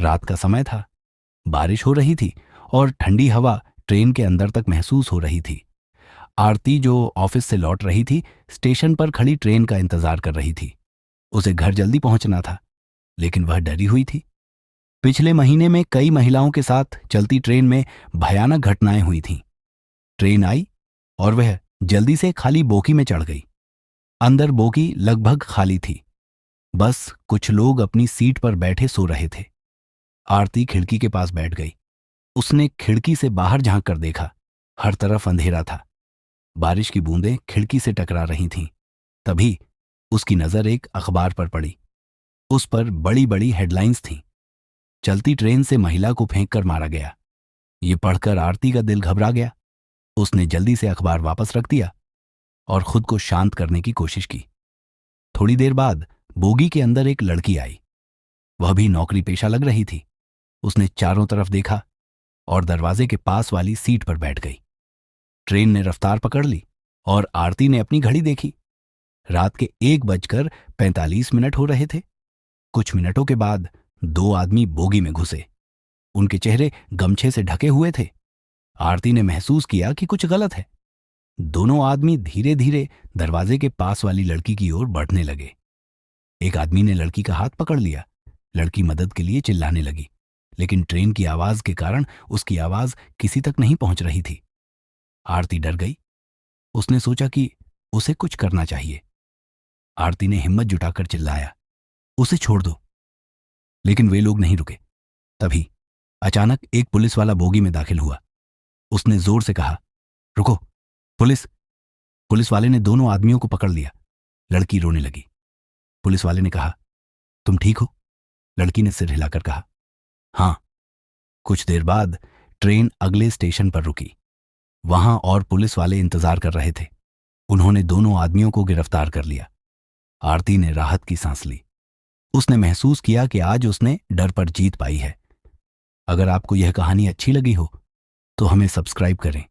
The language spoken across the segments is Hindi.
रात का समय था, बारिश हो रही थी और ठंडी हवा ट्रेन के अंदर तक महसूस हो रही थी। आरती, जो ऑफिस से लौट रही थी, स्टेशन पर खड़ी ट्रेन का इंतजार कर रही थी। उसे घर जल्दी पहुंचना था, लेकिन वह डरी हुई थी। पिछले महीने में कई महिलाओं के साथ चलती ट्रेन में भयानक घटनाएं हुई थीं। ट्रेन आई और वह जल्दी से खाली बोगी में चढ़ गई। अंदर बोगी लगभग खाली थी, बस कुछ लोग अपनी सीट पर बैठे सो रहे थे। आरती खिड़की के पास बैठ गई। उसने खिड़की से बाहर झांक कर देखा। हर तरफ अंधेरा था। बारिश की बूंदें खिड़की से टकरा रही थीं। तभी उसकी नजर एक अखबार पर पड़ी। उस पर बड़ी बड़ी हेडलाइंस थीं। चलती ट्रेन से महिला को फेंक कर मारा गया। ये पढ़कर आरती का दिल घबरा गया। उसने जल्दी से अखबार वापस रख दिया और खुद को शांत करने की कोशिश की। थोड़ी देर बाद बोगी के अंदर एक लड़की आई। वह भी नौकरी पेशा लग रही थी। उसने चारों तरफ देखा और दरवाजे के पास वाली सीट पर बैठ गई। ट्रेन ने रफ्तार पकड़ ली और आरती ने अपनी घड़ी देखी। रात के 1:45 हो रहे थे। कुछ मिनटों के बाद दो आदमी बोगी में घुसे। उनके चेहरे गमछे से ढके हुए थे। आरती ने महसूस किया कि कुछ गलत है। दोनों आदमी धीरे धीरे दरवाजे के पास वाली लड़की की ओर बढ़ने लगे। एक आदमी ने लड़की का हाथ पकड़ लिया। लड़की मदद के लिए चिल्लाने लगी, लेकिन ट्रेन की आवाज के कारण उसकी आवाज किसी तक नहीं पहुंच रही थी। आरती डर गई। उसने सोचा कि उसे कुछ करना चाहिए। आरती ने हिम्मत जुटाकर चिल्लाया, उसे छोड़ दो। लेकिन वे लोग नहीं रुके। तभी अचानक एक पुलिस वाला बोगी में दाखिल हुआ। उसने जोर से कहा, रुको, पुलिस। पुलिस वाले ने दोनों आदमियों को पकड़ लिया। लड़की रोने लगी। पुलिस वाले ने कहा, तुम ठीक हो? लड़की ने सिर हिलाकर कहा, हां। कुछ देर बाद ट्रेन अगले स्टेशन पर रुकी। वहां और पुलिस वाले इंतजार कर रहे थे। उन्होंने दोनों आदमियों को गिरफ्तार कर लिया। आरती ने राहत की सांस ली। उसने महसूस किया कि आज उसने डर पर जीत पाई है। अगर आपको यह कहानी अच्छी लगी हो तो हमें सब्सक्राइब करें,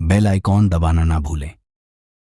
बेल आइकॉन दबाना ना भूलें।